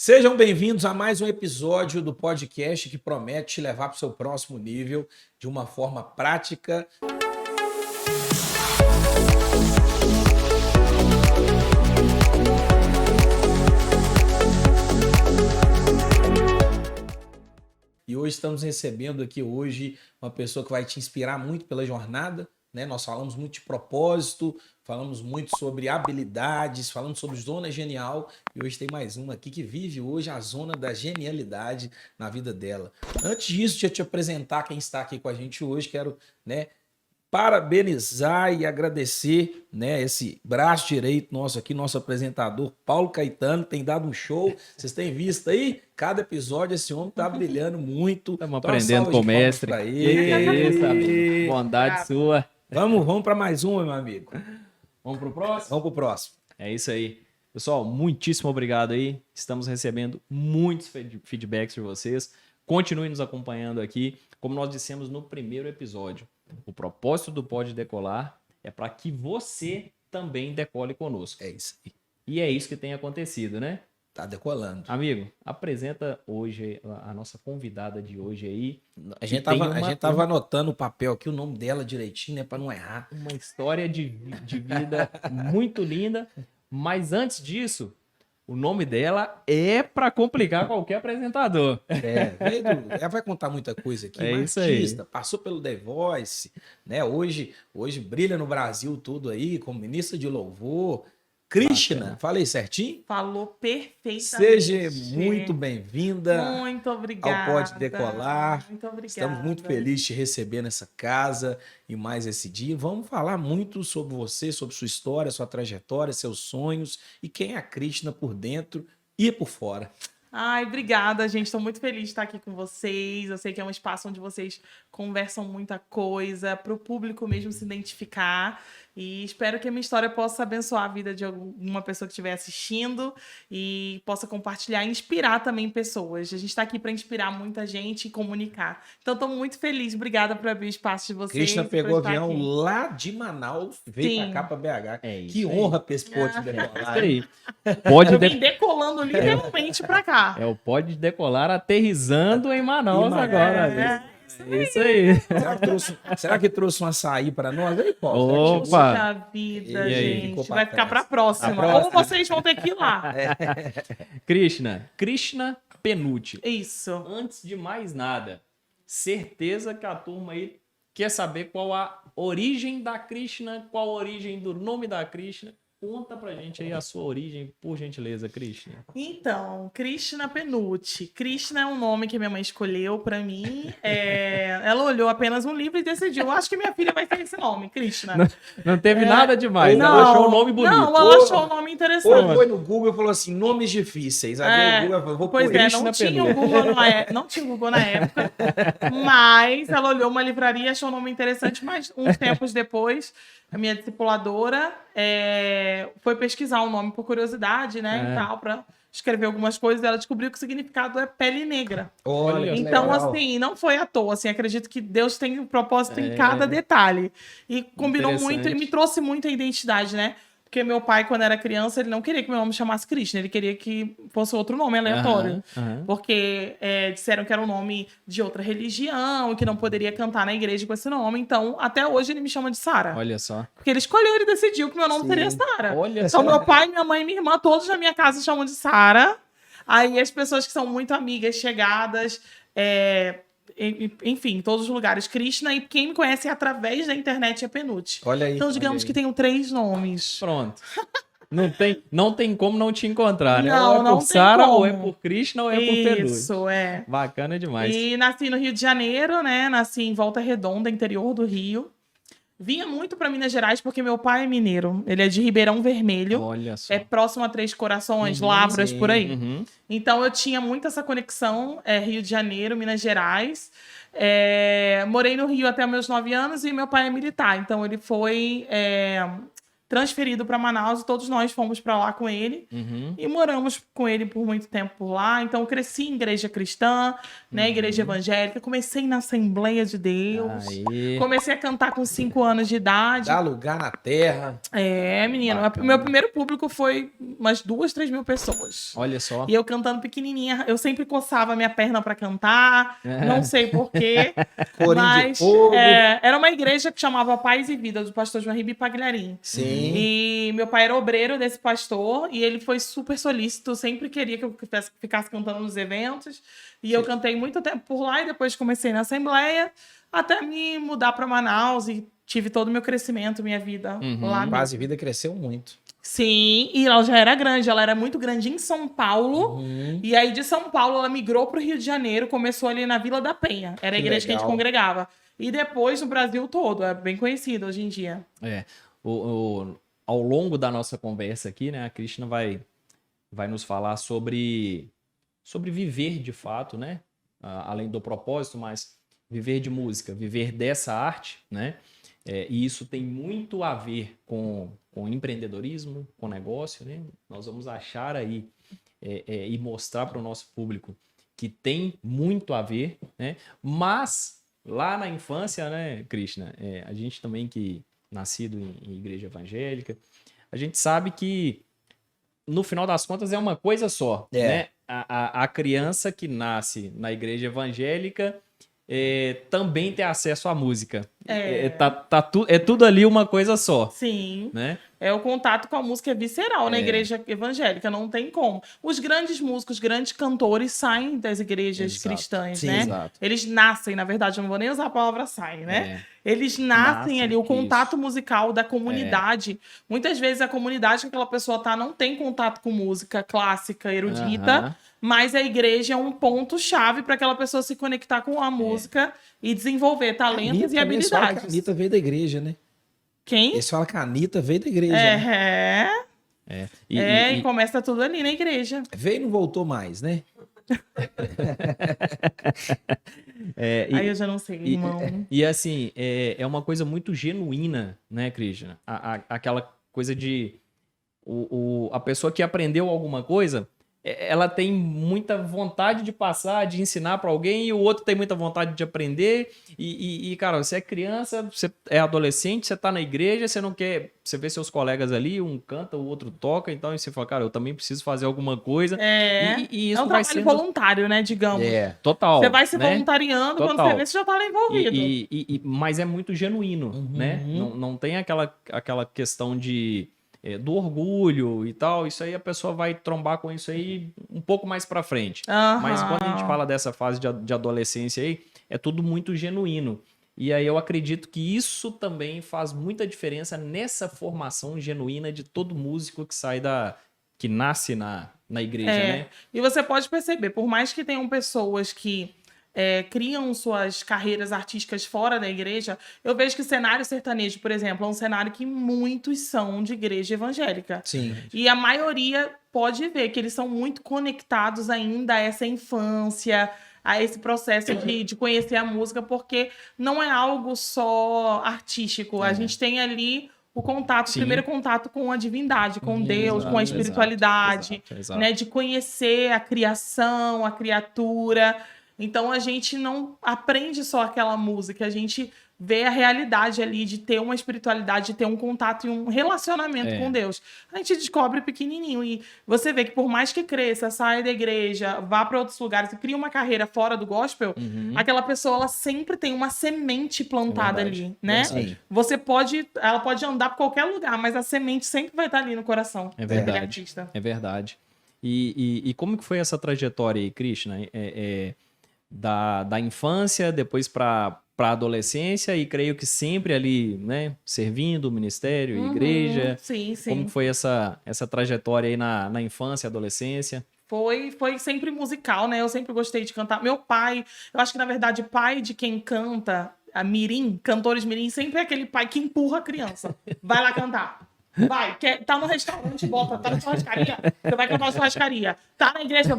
Sejam bem-vindos a mais um episódio do podcast que promete te levar para o seu próximo nível de uma forma prática. E hoje estamos recebendo aqui uma pessoa que vai te inspirar muito pela jornada, né? Nós falamos muito de propósito, falamos muito sobre habilidades, falamos sobre zona genial e hoje tem mais uma aqui que vive hoje a zona da genialidade na vida dela. Antes disso, deixa eu te apresentar quem está aqui com a gente hoje. Quero, parabenizar e agradecer, esse braço direito nosso aqui, nosso apresentador Paulo Caetano, tem dado um show. Vocês têm visto aí? Cada episódio esse homem tá brilhando muito. Estamos aprendendo com o mestre. Que é isso, amigo? Bondade sua. Vamos para mais uma, meu amigo. Vamos pro próximo? Vamos pro próximo. É isso aí. Pessoal, muitíssimo obrigado aí. Estamos recebendo muitos feedbacks de vocês. Continuem nos acompanhando aqui. Como nós dissemos no primeiro episódio, o propósito do Pode Decolar é para que você também decole conosco. É isso aí. E é isso que tem acontecido, né? Tá decolando. Amigo, apresenta hoje a nossa convidada de hoje aí. A gente tava anotando o papel aqui, o nome dela direitinho, né? Para não errar. Uma história de vida muito linda. Mas antes disso, o nome dela é para complicar qualquer apresentador. Ela vai contar muita coisa aqui. É uma isso aí. artista, passou pelo The Voice, né? Hoje brilha no Brasil tudo aí, como ministra de louvor. Krishna, Bacana. falei certinho? Falou perfeitamente. Seja muito bem-vinda Muito obrigada. ao Pode Decolar. Muito obrigada. Estamos muito felizes de te receber nessa casa e mais esse dia. Vamos falar muito sobre você, sobre sua história, sua trajetória, seus sonhos e quem é a Krishna por dentro e por fora. Ai, obrigada, gente. Estou muito feliz de estar aqui com vocês. Eu sei que é um espaço onde vocês conversam muita coisa, para o público mesmo se identificar. E espero que a minha história possa abençoar a vida de alguma pessoa que estiver assistindo e possa compartilhar e inspirar também pessoas. A gente está aqui para inspirar muita gente e comunicar. Então, estou muito feliz. Obrigada por abrir espaço de vocês. Krishna pegou por estar avião aqui. lá de Manaus, veio Sim. para cá, para BH. É isso Que aí. honra para esse Pode Isso Decolar. aí. Pode Eu vim decolando literalmente para cá. É o Pode Decolar aterrissando em Manaus Em Manaus. agora. É isso aí. Será que trouxe um açaí para nós aí, Paulo? Opa! Puxa vida, E aí? gente. Ficou pra Vai ficar trás. pra próxima. A próxima. Ou vocês vão ter que ir lá. Krishna Penucci. Isso. Antes de mais nada, certeza que a turma aí quer saber qual a origem da Krishna, qual a origem do nome da Krishna. Conta pra gente aí a sua origem, por gentileza, Krishna. Então, Krishna Penucci. Krishna é um nome que minha mãe escolheu pra mim. Ela olhou apenas um livro e decidiu. Acho que minha filha vai ter esse nome, Krishna. Não teve nada demais, Não, ela achou o nome bonito. Não, ela achou o nome Ou interessante. foi no Google e falou assim, nomes difíceis. Aí o Google falou, vou Pois pôr é, isso não na tinha, penumbra. o Google não tinha o Google na época, mas ela olhou uma livraria e achou o nome interessante, mas uns tempos depois, a minha discipuladora foi pesquisar o nome por curiosidade, né, e tal, para escrever algumas coisas, e ela descobriu que o significado é pele negra. Olha, que Então, legal. assim, não foi à toa, assim, acredito que Deus tem um propósito em cada detalhe. E combinou muito e me trouxe muita identidade, né? Porque meu pai, quando era criança, ele não queria que meu nome chamasse Krishna, ele queria que fosse outro nome aleatório. Aham. Porque disseram que era um nome de outra religião e que não poderia cantar na igreja com esse nome. Então, até hoje ele me chama de Sara. Olha só. Porque ele escolheu, ele decidiu que meu nome Sim. seria Sara. Olha Então, só. meu pai, minha mãe e minha irmã, todos na minha casa chamam de Sara. Aí as pessoas que são muito amigas, chegadas, enfim, em todos os lugares, Krishna. E quem me conhece através da internet é Penucci. Olha aí. Então, digamos que tenho 3 nomes. Pronto. Não tem como não te encontrar, né? Não, ou é não por tem Sara, como. ou é por Krishna, ou é por Penucci. Isso, é. Bacana demais. E nasci no Rio de Janeiro, né? Nasci em Volta Redonda, interior do Rio. Vinha muito para Minas Gerais porque meu pai é mineiro. Ele é de Ribeirão Vermelho. Olha só. É próximo a Três Corações, Lavras, sim. por aí. Uhum. Então eu tinha muito essa conexão, Rio de Janeiro, Minas Gerais. Morei no Rio até meus 9 anos e meu pai é militar. Então ele foi transferido para Manaus e todos nós fomos para lá com ele. Uhum. E moramos com ele por muito tempo por lá. Então, eu cresci em igreja cristã, né? Igreja evangélica. Comecei na Assembleia de Deus. Aí. Comecei a cantar com 5 anos de idade. Dá lugar na terra. Menino. Bacana. Meu primeiro público foi umas 2, 3 mil pessoas. Olha só. E eu cantando pequenininha. Eu sempre coçava minha perna para cantar. Não sei porquê. Corinho Mas de fogo. era uma igreja que chamava Paz e Vida, do pastor João Ribe Pagliarim. Sim. E meu pai era obreiro desse pastor e ele foi super solícito, sempre queria que eu ficasse cantando nos eventos. E eu cantei muito tempo por lá e depois comecei na Assembleia até me mudar para Manaus e tive todo o meu crescimento, minha vida lá mesmo. Paz e Vida cresceu muito. Sim, e ela já era grande, ela era muito grande em São Paulo. E aí de São Paulo ela migrou para o Rio de Janeiro, começou ali na Vila da Penha. Era a Que igreja que a gente legal. congregava. E depois no Brasil todo, é bem conhecida hoje em dia. Ao longo da nossa conversa aqui, né, a Krishna vai nos falar sobre viver de fato, né? Além do propósito, mas viver de música, viver dessa arte, né? E isso tem muito a ver com empreendedorismo, com negócio, né? Nós vamos achar aí e mostrar para o nosso público que tem muito a ver, né? Mas lá na infância, né, Krishna, a gente também que nascido em igreja evangélica, a gente sabe que no final das contas é uma coisa só, né? A criança que nasce na igreja evangélica também tem acesso à música. É tudo ali uma coisa só, Sim. né? O contato com a música é visceral na igreja evangélica, não tem como. Os grandes músicos, grandes cantores saem das igrejas Exato. cristãs, Sim, né? exato. Eles nascem, na verdade, eu não vou nem usar a palavra saem, né? Eles nascem ali, o contato musical da comunidade. Muitas vezes a comunidade que aquela pessoa tá não tem contato com música clássica, erudita, mas a igreja é um ponto-chave para aquela pessoa se conectar com a música e desenvolver talentos e Eles falam que a habilidades. Anitta veio da igreja, né? Quem? Eles falam que a Anitta veio da igreja. Né? E começa tudo ali na igreja. Veio e não voltou mais, né? Aí eu já não sei, irmão. E assim, é uma coisa muito genuína, né, Krishna? Aquela coisa de a pessoa que aprendeu alguma coisa, ela tem muita vontade de passar, de ensinar para alguém, e o outro tem muita vontade de aprender. E, cara, você é criança, você é adolescente, você tá na igreja, você não quer. Você vê seus colegas ali, um canta, o outro toca, então aí você fala, cara, eu também preciso fazer alguma coisa. E isso é um vai trabalho sendo voluntário, né, digamos. Total. Você vai se né? voluntariando, Total. quando você vê, você já tá lá envolvido. Mas é muito genuíno, né? Não tem aquela questão do orgulho e tal. Isso aí a pessoa vai trombar com isso aí um pouco mais pra frente. Mas quando a gente fala dessa fase de adolescência aí, é tudo muito genuíno. E aí eu acredito que isso também faz muita diferença nessa formação genuína de todo músico que nasce na igreja, né? E você pode perceber, por mais que tenham pessoas que criam suas carreiras artísticas fora da igreja, eu vejo que o cenário sertanejo, por exemplo, é um cenário que muitos são de igreja evangélica. Sim. E a maioria pode ver que eles são muito conectados ainda a essa infância, a esse processo de conhecer a música, porque não é algo só artístico. A gente tem ali o contato, o primeiro contato com a divindade, com Deus, com a espiritualidade, exato. né? De conhecer a criação, a criatura. Então a gente não aprende só aquela música, a gente vê a realidade ali de ter uma espiritualidade, de ter um contato e um relacionamento com Deus. A gente descobre pequenininho e você vê que por mais que cresça, saia da igreja, vá para outros lugares e crie uma carreira fora do gospel, aquela pessoa ela sempre tem uma semente plantada ali, né? Ela pode andar por qualquer lugar, mas a semente sempre vai estar ali no coração. É verdade. É verdade. E como que foi essa trajetória aí, Krishna? Da infância, depois para a adolescência e creio que sempre ali, né, servindo o ministério, igreja. Sim, sim. Como que foi essa trajetória aí na infância e adolescência? Foi sempre musical, né? Eu sempre gostei de cantar. Meu pai, eu acho que na verdade pai de quem canta, a mirim, cantores mirim, sempre é aquele pai que empurra a criança. Vai lá cantar. Vai, tá no restaurante, tá na churrascaria, você vai cantar na churrascaria. Tá na igreja,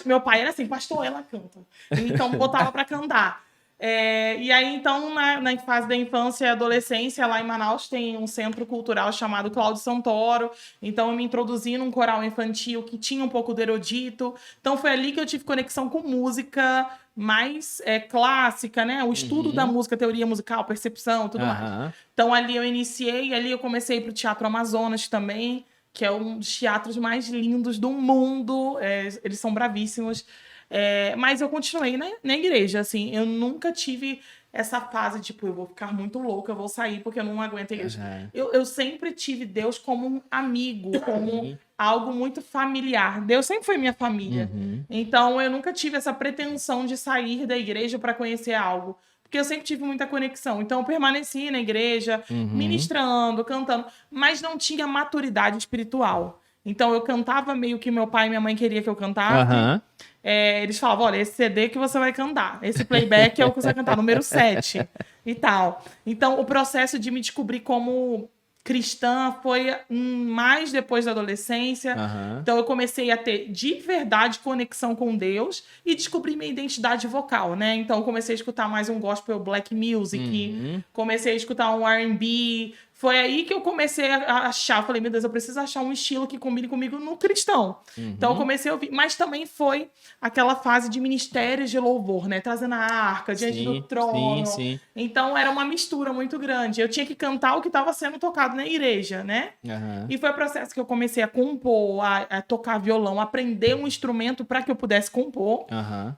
meu pai era assim, pastor, ela canta. Então botava pra cantar. E aí, então, na fase da infância e adolescência, lá em Manaus, tem um centro cultural chamado Cláudio Santoro. Então, eu me introduzi num coral infantil que tinha um pouco do erudito. Então, foi ali que eu tive conexão com música mais clássica, né? O estudo da música, teoria musical, percepção, tudo mais. Aham. Então, ali eu iniciei, ali eu comecei para o Teatro Amazonas também, que é um dos teatros mais lindos do mundo. Eles são bravíssimos. Mas eu continuei na igreja, assim. Eu nunca tive essa fase, tipo, eu vou ficar muito louca, eu vou sair porque eu não aguento a igreja. Aham. Eu sempre tive Deus como um amigo, como algo muito familiar. Deus sempre foi minha família. Uhum. Então, eu nunca tive essa pretensão de sair da igreja para conhecer algo. Porque eu sempre tive muita conexão. Então, eu permaneci na igreja, ministrando, cantando, mas não tinha maturidade espiritual. Então, eu cantava meio que meu pai e minha mãe queriam que eu cantasse. Aham. Eles falavam, olha, esse CD que você vai cantar. Esse playback é o que você vai cantar, número 7 e tal. Então, o processo de me descobrir como cristã foi mais depois da adolescência. Aham. Então, eu comecei a ter, de verdade, conexão com Deus e descobri minha identidade vocal, né? Então, eu comecei a escutar mais um gospel black music, comecei a escutar um R&B. Foi aí que eu comecei a achar, falei, meu Deus, eu preciso achar um estilo que combine comigo no cristão. Então, eu comecei a ouvir. Mas também foi aquela fase de ministérios de louvor, né? Trazendo a arca, diante do trono. Sim. Então, era uma mistura muito grande. Eu tinha que cantar o que estava sendo tocado na igreja, né? Aham. E foi o processo que eu comecei a compor, a tocar violão, aprender um instrumento para que eu pudesse compor. Aham.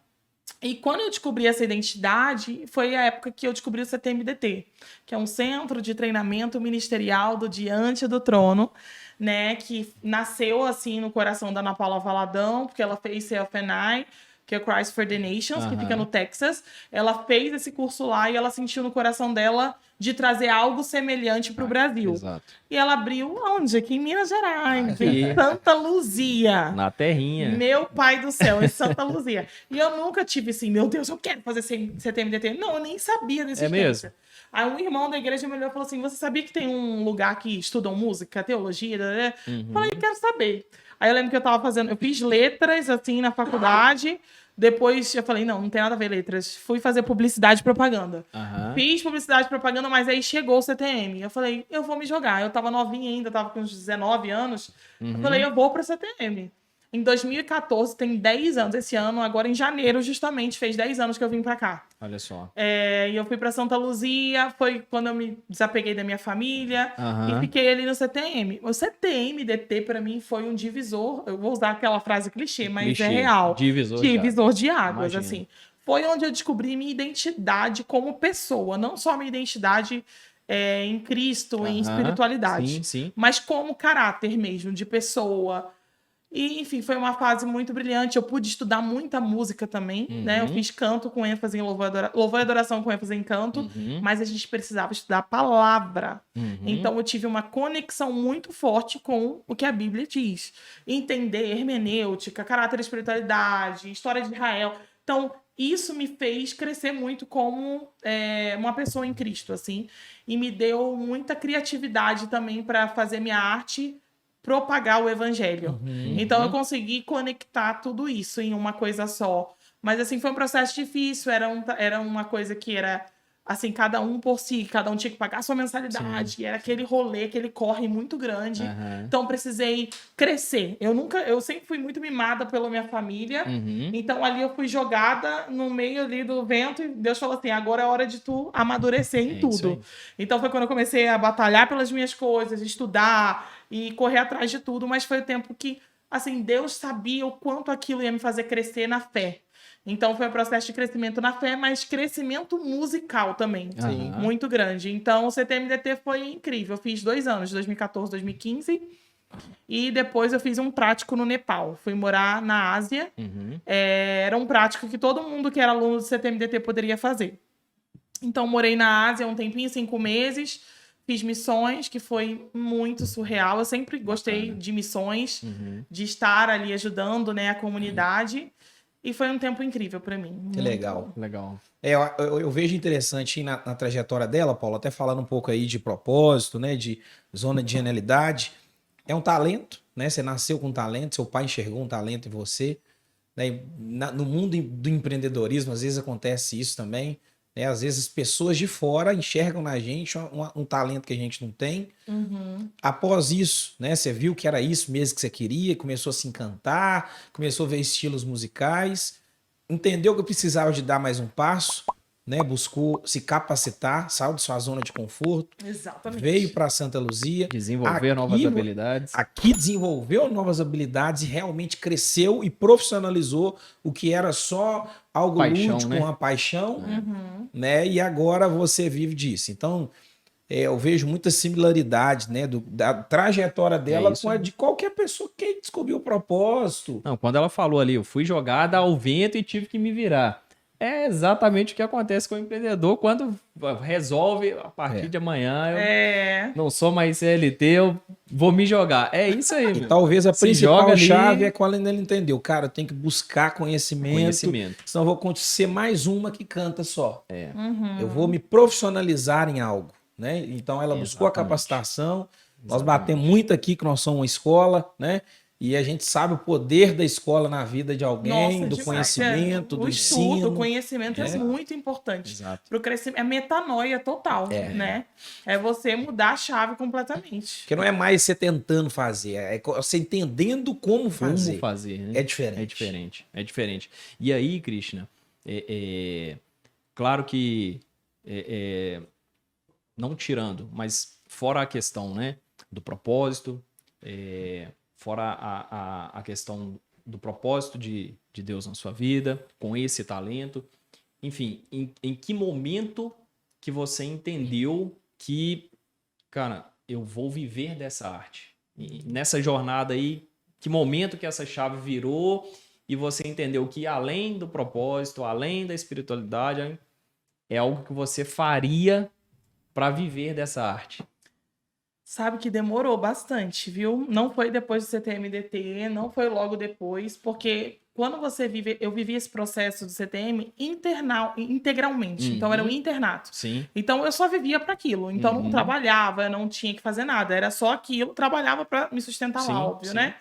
E quando eu descobri essa identidade, foi a época que eu descobri o CTMDT, que é um centro de treinamento ministerial do Diante do Trono, né? Que nasceu assim no coração da Ana Paula Valadão, porque ela fez CFNI, que é Christ for the Nations, que fica no Texas. Ela fez esse curso lá e ela sentiu no coração dela de trazer algo semelhante para o Brasil. Exato. E ela abriu onde? Aqui em Minas Gerais, Aqui. em Santa Luzia. Na terrinha. Meu pai do céu, em Santa Luzia. E eu nunca tive assim, meu Deus, eu quero fazer CTMDT. Não, eu nem sabia desse mesmo? Aí um irmão da igreja me olhou e falou assim, você sabia que tem um lugar que estudam música, teologia? Né? Falei, quero saber. Aí eu lembro que eu fiz letras, assim, na faculdade. Depois eu falei, não tem nada a ver letras. Fui fazer publicidade e propaganda. Aham. Fiz publicidade e propaganda, mas aí chegou o CTM. Eu falei, eu vou me jogar. Eu tava novinha ainda, tava com uns 19 anos. Eu falei, eu vou pra CTM. Em 2014, tem 10 anos. Esse ano, agora em janeiro, justamente, fez 10 anos que eu vim pra cá. Olha só. E eu fui pra Santa Luzia, foi quando eu me desapeguei da minha família Aham. e fiquei ali no CTM. O CTM-DT, pra mim, foi um divisor. Eu vou usar aquela frase clichê, mas Clichê. é real. Divisor De águas, Imagino. assim. Foi onde eu descobri minha identidade como pessoa, não só minha identidade em Cristo, em Aham. espiritualidade, Sim. mas como caráter mesmo, de pessoa. E, enfim, foi uma fase muito brilhante. Eu pude estudar muita música também, né? Eu fiz canto com ênfase em louvor e adoração com ênfase em canto, mas a gente precisava estudar a palavra. Então, eu tive uma conexão muito forte com o que a Bíblia diz. Entender hermenêutica, caráter e espiritualidade, história de Israel. Então, isso me fez crescer muito como uma pessoa em Cristo, assim. E me deu muita criatividade também para fazer minha arte propagar o evangelho. Então eu consegui conectar tudo isso em uma coisa só. Mas assim, foi um processo difícil, era uma coisa que era assim, cada um por si, cada um tinha que pagar a sua mensalidade, era aquele rolê, aquele corre muito grande. Então precisei crescer. Eu sempre fui muito mimada pela minha família. Então ali eu fui jogada no meio ali do vento e Deus falou assim: agora é hora de tu amadurecer em tudo. Então foi quando eu comecei a batalhar pelas minhas coisas, estudar e correr atrás de tudo, mas foi o tempo que, assim, Deus sabia o quanto aquilo ia me fazer crescer na fé. Então, foi um processo de crescimento na fé, mas crescimento musical também, Sim. muito grande. Então, o CTMDT foi incrível. Eu fiz 2 anos, 2014, 2015, e depois eu fiz um prático no Nepal. Fui morar na Ásia. Era um prático que todo mundo que era aluno do CTMDT poderia fazer. Então, morei na Ásia um tempinho, 5 meses. Fiz missões, que foi muito surreal. Eu sempre gostei de missões, de estar ali ajudando, né, a comunidade. E foi um tempo incrível para mim. Que legal. Legal. Eu vejo interessante na trajetória dela, Paulo, até falando um pouco aí de propósito, né, de zona de genialidade. É um talento, né? Você nasceu com talento, seu pai enxergou um talento em você. Né? No mundo do empreendedorismo, às vezes acontece isso também. né? Às vezes pessoas de fora enxergam na gente um talento que a gente não tem. Após isso, né, você viu que era isso mesmo que você queria, começou a se encantar, começou a ver estilos musicais, entendeu que precisava de dar mais um passo, né? Buscou se capacitar, saiu de sua zona de conforto, Exatamente. veio para Santa Luzia, Desenvolver novas habilidades. aqui desenvolveu novas habilidades e realmente cresceu e profissionalizou o que era só algo Paixão, lúdico, né? uma paixão, né? E agora você vive disso. Então, eu vejo muita similaridade, né, da trajetória dela isso com a aí. de qualquer pessoa que descobriu o propósito. Não, quando ela falou ali, eu fui jogada ao vento e tive que me virar. É exatamente o que acontece com o empreendedor quando resolve, a partir de amanhã, eu não sou mais CLT, eu vou me jogar. É isso aí, E meu. talvez a Se principal joga ali- chave é quando ele entendeu. Cara, eu tenho que buscar conhecimento. Conhecimento. Senão eu vou acontecer mais uma que canta só. Eu Uhum. vou me profissionalizar em algo, né? Então ela buscou a Exatamente. capacitação. Nós Exatamente. batemos muito aqui que nós somos uma escola, né? E a gente sabe o poder da escola na vida de alguém, Nossa, do demais. conhecimento, O do estudo, ensino. o conhecimento é muito importante. Exato. Para o crescimento. É metanoia total, né? É você mudar a chave completamente. Porque não é mais você tentando fazer, é você entendendo como fazer. Como fazer, né? É diferente. É diferente, é diferente. E aí, Krishna, claro que não tirando, mas fora a questão, né, do propósito, fora a questão do propósito de Deus na sua vida, com esse talento, enfim, em que momento que você entendeu que, cara, eu vou viver dessa arte? E nessa jornada aí, que momento que essa chave virou e você entendeu que além do propósito, além da espiritualidade, é algo que você faria para viver dessa arte? Sabe que demorou bastante, viu? Não foi depois do CTM-DT, não foi logo depois, porque quando você vive... Eu vivi esse processo do CTM integralmente, então era um internato. Sim. Então eu só vivia para aquilo, então não trabalhava, não tinha que fazer nada, era só aquilo, trabalhava para me sustentar lá, óbvio, né?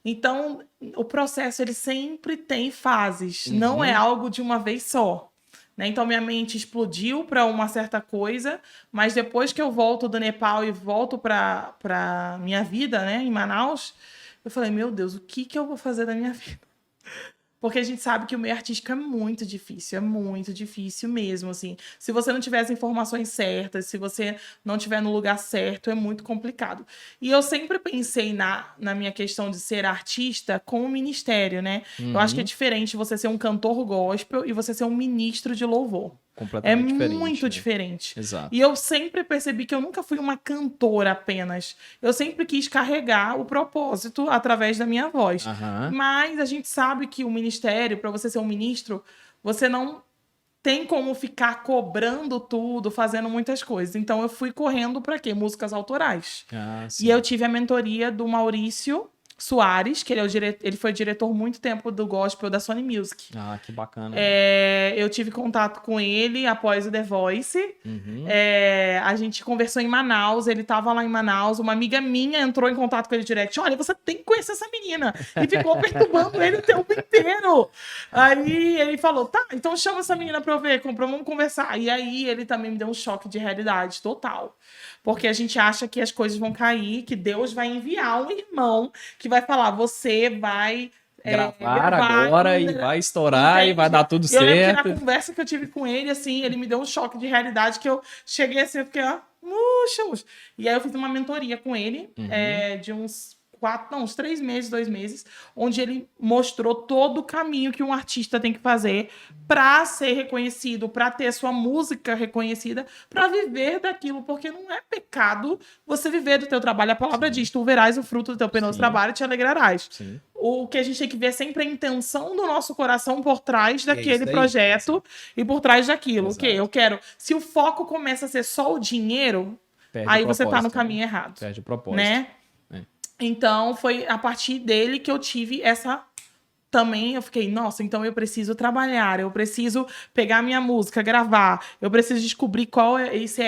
Então o processo ele sempre tem fases, não é algo de uma vez só. Né? Então, minha mente explodiu para uma certa coisa, mas depois que eu volto do Nepal e volto para minha vida, né, em Manaus, eu falei, meu Deus, o que eu vou fazer da minha vida? Porque a gente sabe que o meio artístico é muito difícil mesmo, assim. Se você não tiver as informações certas, se você não tiver no lugar certo, é muito complicado. E eu sempre pensei na minha questão de ser artista com o ministério, né? Eu acho que é diferente você ser um cantor gospel e você ser um ministro de louvor. Completamente diferente. Muito né? diferente. Exato. E eu sempre percebi que eu nunca fui uma cantora apenas. Eu sempre quis carregar o propósito através da minha voz. Mas a gente sabe que o ministério, para você ser um ministro, você não tem como ficar cobrando tudo, fazendo muitas coisas. Então eu fui correndo para quê? Músicas autorais. E eu tive a mentoria do Maurício Soares, que ele foi diretor muito tempo do gospel da Sony Music. Ah, que bacana. Eu tive contato com ele após o The Voice. A gente conversou em Manaus, ele estava lá em Manaus. Uma amiga minha entrou em contato com ele direct. Olha, você tem que conhecer essa menina. E ficou perturbando ele o tempo inteiro. Aí ele falou, tá, então chama essa menina pra eu ver, vamos conversar. E aí ele também me deu um choque de realidade total. Porque a gente acha que as coisas vão cair, que Deus vai enviar um irmão que vai falar, você vai gravar agora e vai estourar. Entende? E vai dar tudo Eu certo. lembro que na conversa que eu tive com ele, assim, ele me deu um choque de realidade que eu cheguei assim, eu fiquei, murcha. E aí eu fiz uma mentoria com ele, de uns 3 meses, 2 meses, onde ele mostrou todo o caminho que um artista tem que fazer para ser reconhecido, para ter sua música reconhecida, para viver daquilo, porque não é pecado você viver do teu trabalho. A palavra diz, tu verás o fruto do teu penoso trabalho e te alegrarás. Sim. O que a gente tem que ver é sempre a intenção do nosso coração por trás daquele isso aí. projeto e por trás daquilo. Exato. O que eu quero... Se o foco começa a ser só o dinheiro, Perde aí o você tá no propósito, caminho né? errado. Perde o propósito. Né? É. Então, foi a partir dele que eu tive essa também eu fiquei, nossa, então eu preciso trabalhar, eu preciso pegar minha música, gravar, eu preciso descobrir qual é esse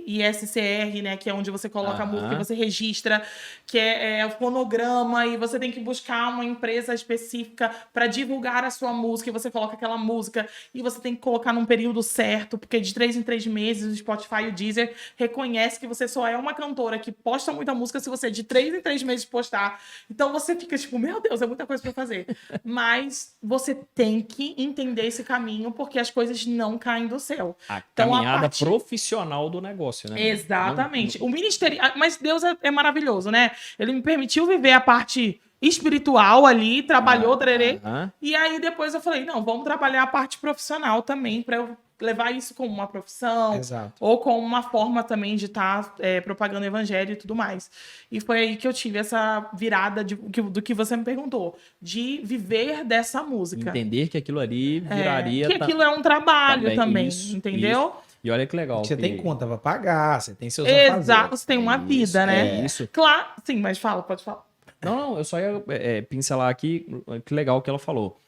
ISCR, né, que é onde você coloca a música e você registra, que é o fonograma, e você tem que buscar uma empresa específica para divulgar a sua música, e você coloca aquela música, e você tem que colocar num período certo, porque de 3 em 3 meses o Spotify e o Deezer reconhece que você só é uma cantora que posta muita música se você de 3 em 3 meses postar. Então você fica tipo, meu Deus, é muita coisa para fazer. Mas você tem que entender esse caminho, porque as coisas não caem do céu. A Então, caminhada profissional do negócio, né? Exatamente. O ministério... Mas Deus é maravilhoso, né? Ele me permitiu viver a parte espiritual ali, trabalhou, trerê. E aí depois eu falei, não, vamos trabalhar a parte profissional também, para eu levar isso como uma profissão. Exato. Ou como uma forma também de estar propagando o evangelho e tudo mais. E foi aí que eu tive essa virada do que você me perguntou, de viver dessa música. Entender que aquilo ali viraria... que aquilo é um trabalho também, isso, entendeu? Isso. E olha que legal. Você tem conta pra pagar, você tem seus Exato, afazeres. você tem uma vida, né? Isso. Claro, sim, mas pode falar. Não, eu só ia pincelar aqui, que legal que ela falou.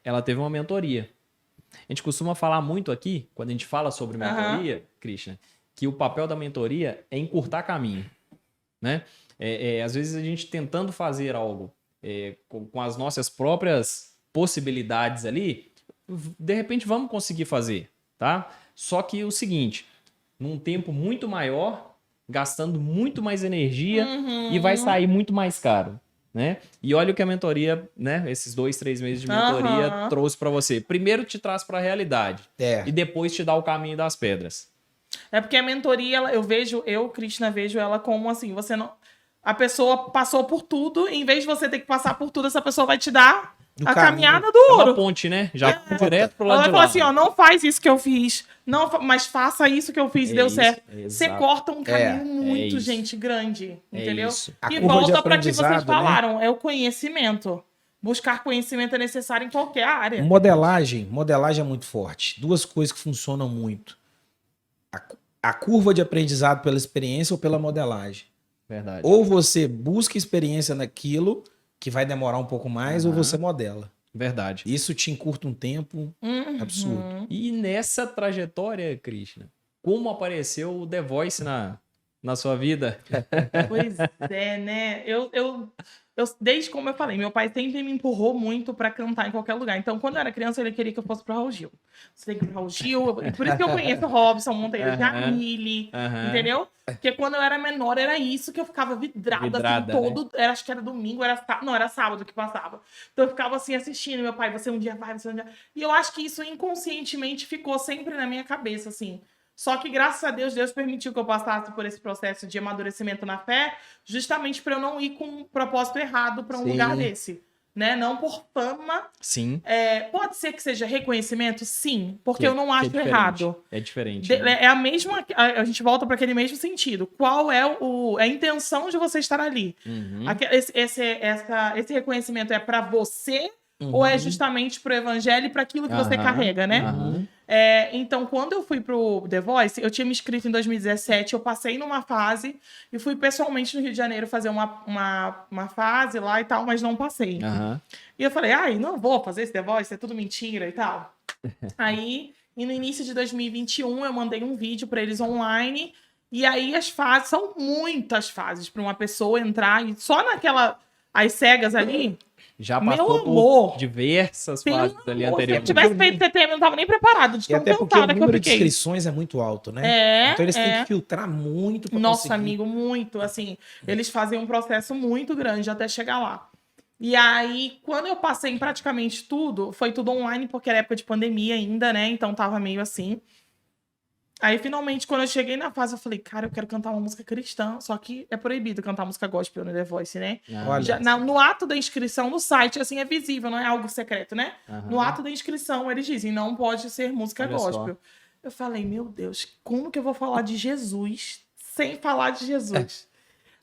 Ela teve uma mentoria. A gente costuma falar muito aqui, quando a gente fala sobre mentoria, Krishna, que o papel da mentoria é encurtar caminho, né? Às vezes a gente tentando fazer algo com as nossas próprias possibilidades ali, de repente vamos conseguir fazer, tá? Só que o seguinte, num tempo muito maior, gastando muito mais energia e vai sair muito mais caro, né? E olha o que a mentoria, né? Esses 2, 3 meses de mentoria trouxe para você. Primeiro te traz para a realidade e depois te dá o caminho das pedras. É porque a mentoria, Krishna, vejo ela como assim, você não... A pessoa passou por tudo, em vez de você ter que passar por tudo, essa pessoa vai te dar a caminhada do ouro. É uma ponte, né? Já direto pro lado ela de vai lá. falar assim, ó, não faz isso que eu fiz, mas faça isso que eu fiz e deu certo. Você corta um caminho muito, gente, grande, entendeu? Isso. E volta para que vocês falaram, é o conhecimento. Buscar conhecimento é necessário em qualquer área. Modelagem é muito forte. Duas coisas que funcionam muito. A curva de aprendizado pela experiência ou pela modelagem. Verdade. Ou você busca experiência naquilo, que vai demorar um pouco mais, ou você modela. Verdade. Isso te encurta um tempo absurdo. E nessa trajetória, Krishna, como apareceu o The Voice na sua vida? Pois é, né? Eu, desde como eu falei, meu pai sempre me empurrou muito pra cantar em qualquer lugar. Então, quando eu era criança, ele queria que eu fosse pro Raul Gil. Você tem que ir pro Raul Gil. Por isso que eu conheço Robson Monteiro, Jamile, entendeu? Porque quando eu era menor, era isso que eu ficava vidrada assim, todo. Né? Acho que era domingo, era sábado que passava. Então eu ficava assim assistindo, meu pai, você um dia vai, você um dia. E eu acho que isso inconscientemente ficou sempre na minha cabeça, assim. Só que, graças a Deus, Deus permitiu que eu passasse por esse processo de amadurecimento na fé, justamente para eu não ir com um propósito errado para um lugar desse. Né? Não por fama. Sim. Pode ser que seja reconhecimento? Sim, porque eu não acho errado. É diferente. É a mesma... A gente volta para aquele mesmo sentido. Qual é a intenção de você estar ali? Esse reconhecimento é para você ou é justamente pro evangelho e para aquilo que você carrega, né? Então, quando eu fui pro The Voice, eu tinha me inscrito em 2017, eu passei numa fase e fui pessoalmente no Rio de Janeiro fazer uma fase lá e tal, mas não passei. E eu falei, não vou fazer esse The Voice, é tudo mentira e tal. Aí, e no início de 2021, eu mandei um vídeo para eles online, e aí as fases, são muitas fases para uma pessoa entrar, e só as cegas ali... Já passou por diversas fases ali anteriormente. Se eu tivesse feito setembro, eu não tava nem preparado de tão cansada que eu fiquei. O número de inscrições é muito alto, né? Então eles têm que filtrar muito pra Nossa, amigo, muito. Assim, eles fazem um processo muito grande até chegar lá. E aí, quando eu passei em praticamente tudo, foi tudo online, porque era época de pandemia ainda, né? Então tava meio assim. Aí, finalmente, quando eu cheguei na fase, eu falei, cara, eu quero cantar uma música cristã, só que é proibido cantar música gospel no The Voice, né? No ato da inscrição no site, assim, é visível, não é algo secreto, né? No ato da inscrição, eles dizem, não pode ser música gospel. Eu falei, meu Deus, como que eu vou falar de Jesus sem falar de Jesus?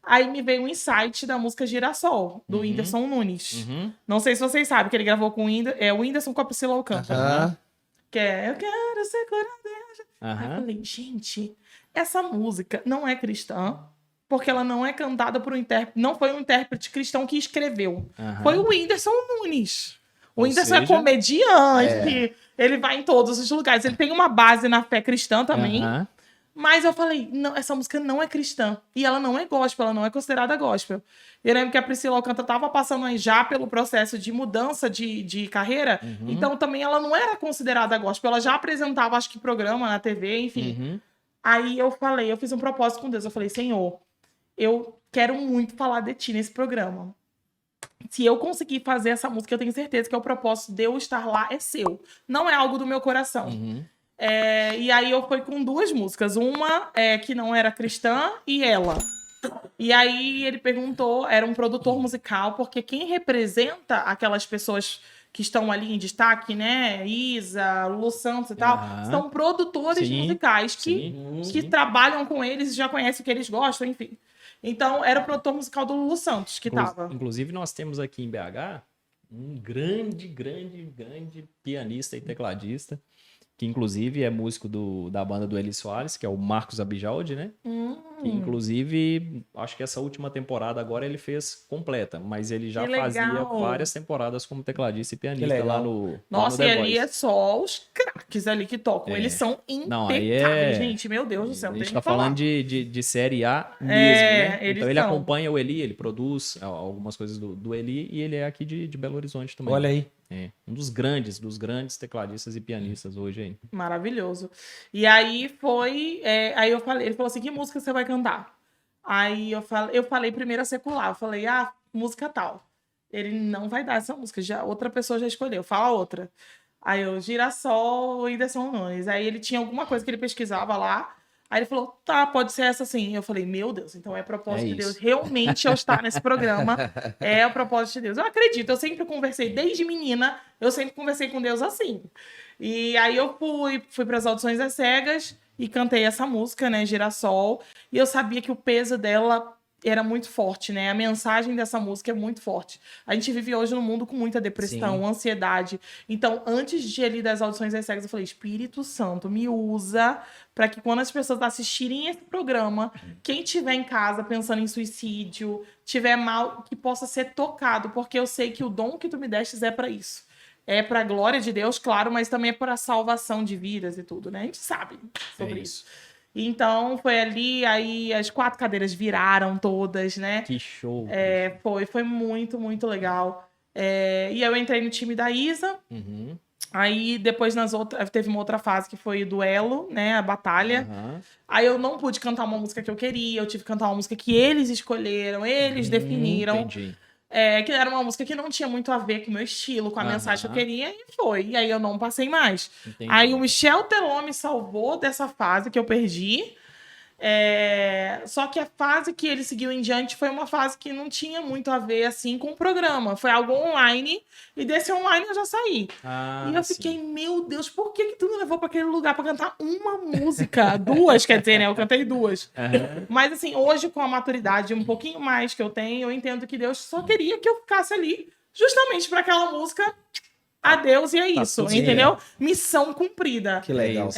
Aí me veio um insight da música Girassol, do Whindersson Nunes. Não sei se vocês sabem, que ele gravou com o Whindersson com a Priscila Alcântara. Que é, eu quero ser curado. Aí eu falei, gente, essa música não é cristã, porque ela não é cantada por um intérprete, não foi um intérprete cristão que escreveu. Aham. Foi o Whindersson Nunes. O Ou Whindersson é seja, comediante, ele vai em todos os lugares. Ele tem uma base na fé cristã também. Aham. Mas eu falei, não, essa música não é cristã. E ela não é gospel, ela não é considerada gospel. Eu lembro que a Priscila Alcântara estava passando aí já pelo processo de mudança de carreira. Então também ela não era considerada gospel. Ela já apresentava, acho que, programa na TV, enfim. Uhum. Aí eu falei, eu fiz um propósito com Deus. Eu falei, Senhor, eu quero muito falar de ti nesse programa. Se eu conseguir fazer essa música, eu tenho certeza que é o propósito de eu estar lá é seu. Não é algo do meu coração. Uhum. E aí eu fui com 2 músicas. Uma que não era cristã e ela. E aí ele perguntou, era um produtor musical, porque quem representa aquelas pessoas que estão ali em destaque, né? Isa, Lu Santos e tal, Aham. são produtores Sim, musicais sim, que sim. trabalham com eles e já conhecem o que eles gostam, enfim. Então, era o produtor musical do Lu Santos que tava. Inclusive, nós temos aqui em BH um grande pianista e tecladista, que inclusive é músico da banda do Eli Soares, que é o Marcos Abijaldi, né? Que inclusive, acho que essa última temporada agora ele fez completa, mas ele já Que fazia legal. várias temporadas como tecladista e pianista legal. lá no Nossa, lá e no The ali é Voice. só os craques ali que tocam. Eles são Não, aí impecáveis, gente. Meu Deus do céu, A não tem gente o tá que falar. falando de série A mesmo, né? eles Então ele são. acompanha o Eli, ele produz algumas coisas do Eli e ele é aqui de Belo Horizonte também. Olha aí. É, um dos grandes tecladistas e pianistas hoje aí. Maravilhoso. E aí foi. Aí eu falei, ele falou assim: que música você vai cantar? Aí eu falei primeiro a secular. Eu falei, música tal. Ele não vai dar essa música, já, outra pessoa já escolheu, fala outra. Aí eu, Girassol, Whindersson Nunes. Aí ele tinha alguma coisa que ele pesquisava lá. Aí ele falou, tá, pode ser essa sim. Eu falei, meu Deus, então é propósito É de Deus. isso. Realmente eu estar nesse programa é o propósito de Deus. Eu acredito, eu sempre conversei, desde menina, eu sempre conversei com Deus assim. E aí eu fui para as audições às cegas e cantei essa música, né, Girassol. E eu sabia que o peso dela era muito forte, né? A mensagem dessa música é muito forte. A gente vive hoje num mundo com muita depressão, Sim. ansiedade. Então, antes de ali das audições às cegas, eu falei, Espírito Santo, me usa para que quando as pessoas assistirem esse programa, quem tiver em casa pensando em suicídio, tiver mal, que possa ser tocado, porque eu sei que o dom que tu me destes é para isso. É para a glória de Deus, claro, mas também é para a salvação de vidas e tudo, né? A gente sabe sobre isso. Então, foi ali, aí as 4 cadeiras viraram todas, né? Que show. Foi muito, muito legal. E eu entrei no time da Isa. Uhum. Aí, depois, teve uma outra fase que foi o duelo, né? A batalha. Aham. Aí eu não pude cantar uma música que eu queria, eu tive que cantar uma música que eles escolheram, eles definiram. Entendi. Que era uma música que não tinha muito a ver com o meu estilo, com a mensagem que eu queria, e foi. E aí eu não passei mais. Entendi. Aí o Michel Teló me salvou dessa fase que eu perdi. Só que a fase que ele seguiu em diante foi uma fase que não tinha muito a ver assim com o programa. Foi algo online, e desse online eu já saí. E eu fiquei, meu Deus, por que tu me levou pra aquele lugar pra cantar uma música? 2, quer dizer, né? Eu cantei 2. Mas assim, hoje com a maturidade um pouquinho mais que eu tenho, eu entendo que Deus só queria que eu ficasse ali justamente pra aquela música. Adeus, e é isso, tudo entendeu? Missão cumprida. Que legal.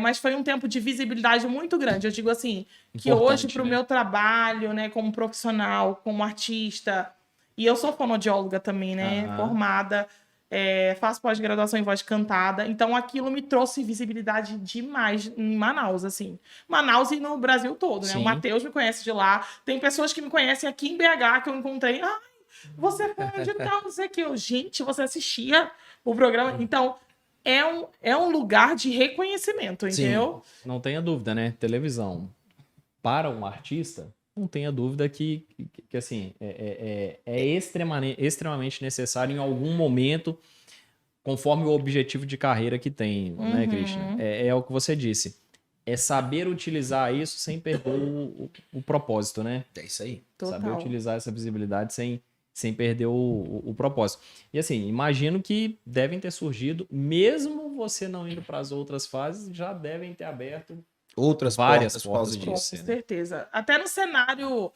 Mas foi um tempo de visibilidade muito grande. Eu digo assim, que Importante, hoje, pro né? meu trabalho, né, como profissional, como artista, e eu sou fonoaudióloga também, né, formada, faço pós-graduação em voz cantada, então aquilo me trouxe visibilidade demais em Manaus, assim. Manaus e no Brasil todo, né? Sim. O Matheus me conhece de lá, tem pessoas que me conhecem aqui em BH, que eu encontrei, você foi de tal, não sei o que. Gente, você assistia o programa. Então, é um lugar de reconhecimento, entendeu? Não tenha dúvida, né? Televisão para um artista, não tenha dúvida que assim, é extremamente necessário em algum momento, conforme o objetivo de carreira que tem, né, Christian? É o que você disse. É saber utilizar isso sem perder o propósito, né? É isso aí. Total. Saber utilizar essa visibilidade sem perder o propósito. E assim, imagino que devem ter surgido, mesmo você não indo para as outras fases, já devem ter aberto Outras várias portas por causa portas Com disso. né? certeza. Até no cenário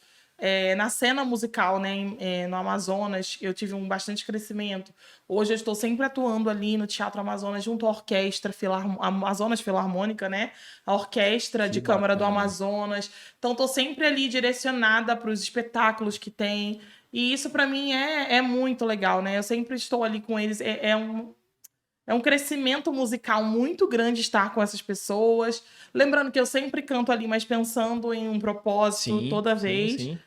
na cena musical, né, no Amazonas, eu tive um bastante crescimento. Hoje eu estou sempre atuando ali no Teatro Amazonas junto à Orquestra Amazonas Filarmônica, né? A Orquestra de Câmara do Amazonas. Então, estou sempre ali direcionada para os espetáculos que tem. E isso, para mim, é muito legal, né? Eu sempre estou ali com eles. É um crescimento musical muito grande estar com essas pessoas. Lembrando que eu sempre canto ali, mas pensando em um propósito toda vez. Sim.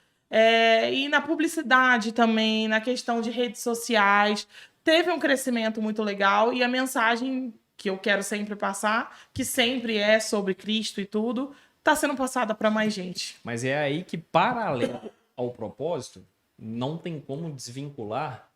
E na publicidade também, na questão de redes sociais. Teve um crescimento muito legal e a mensagem que eu quero sempre passar, que sempre é sobre Cristo e tudo, está sendo passada para mais gente. Mas é aí que, paralelo ao propósito, não tem como desvincular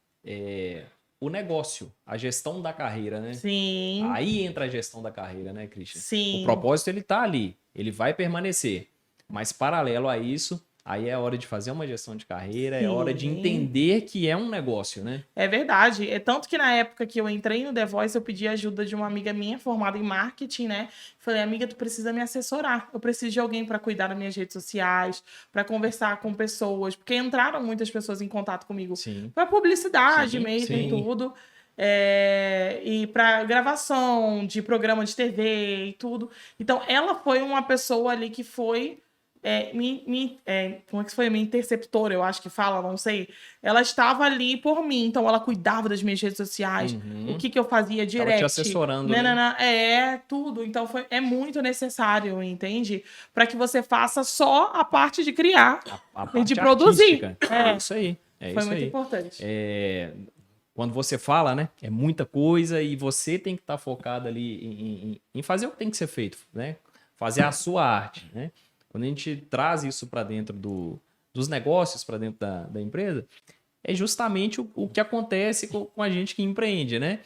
o negócio, a gestão da carreira, né? Sim. Aí entra a gestão da carreira, né, Christian? Sim. O propósito, ele tá ali, ele vai permanecer. Mas, paralelo a isso, aí é hora de fazer uma gestão de carreira, é hora de entender que é um negócio, né? É verdade. É tanto que na época que eu entrei no The Voice, eu pedi ajuda de uma amiga minha formada em marketing, né? Falei, amiga, tu precisa me assessorar. Eu preciso de alguém para cuidar das minhas redes sociais, para conversar com pessoas, porque entraram muitas pessoas em contato comigo para publicidade mesmo e tudo. E para gravação de programa de TV e tudo. Então, ela foi uma pessoa ali que foi como é que foi? Minha interceptora, eu acho que fala, não sei. Ela estava ali por mim, então ela cuidava das minhas redes sociais, o que eu fazia direct. Tava te assessorando, né? Tudo. Então é muito necessário, entende? Para que você faça só a parte de criar e de produzir. É isso aí. Foi muito importante. Quando você fala, né? É muita coisa e você tem que estar focado ali em fazer o que tem que ser feito, né? Fazer a sua arte, né? Quando a gente traz isso para dentro dos negócios, para dentro da empresa, é justamente o que acontece com a gente que empreende, né?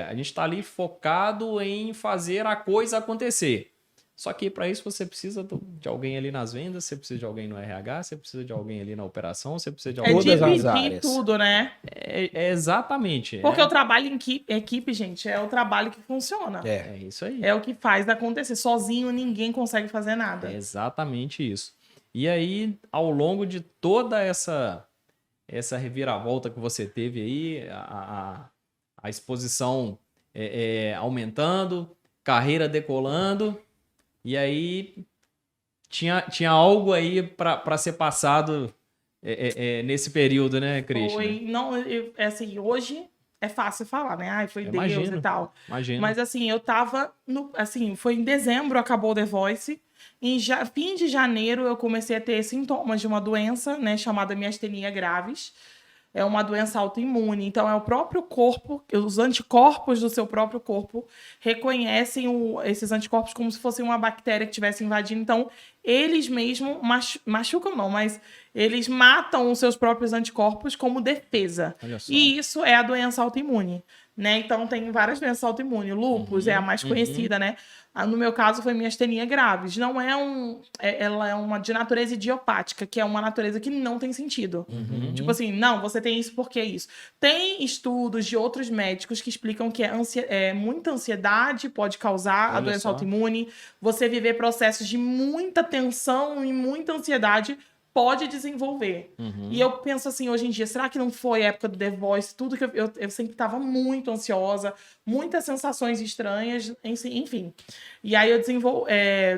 A gente está ali focado em fazer a coisa acontecer. Só que para isso você precisa de alguém ali nas vendas, você precisa de alguém no RH, você precisa de alguém ali na operação, você precisa de alguém... Todas as dividir áreas. tudo, né? Exatamente. Porque o trabalho em equipe, gente, é o trabalho que funciona. É isso aí. É o que faz acontecer. Sozinho ninguém consegue fazer nada. É exatamente isso. E aí, ao longo de toda essa reviravolta que você teve aí, a exposição aumentando, carreira decolando, e aí tinha algo aí para ser passado nesse período, né, Cristian? Foi, não, assim, hoje é fácil falar, né? Ai, foi Deus Imagino, e tal. Imagino. Mas assim, eu tava foi em dezembro, acabou o The Voice. Em fim de janeiro, eu comecei a ter sintomas de uma doença, né, chamada miastenia graves. É uma doença autoimune. Então, é o próprio corpo, os anticorpos do seu próprio corpo reconhecem esses anticorpos como se fosse uma bactéria que estivesse invadindo. Então, eles mesmos machucam não, mas eles matam os seus próprios anticorpos como defesa. Olha só. E isso é a doença autoimune, né? Então, tem várias doenças autoimunes. Lúpus é a mais conhecida, né? No meu caso, foi miastenia graves. Não ela é uma de natureza idiopática, que é uma natureza que não tem sentido. Tipo assim, não, você tem isso porque isso. Tem estudos de outros médicos que explicam que muita ansiedade pode causar a doença autoimune. Você viver processos de muita tensão e muita ansiedade pode desenvolver. E eu penso assim, hoje em dia, será que não foi a época do The Voice? Tudo que eu sempre estava muito ansiosa, muitas sensações estranhas, enfim. E aí eu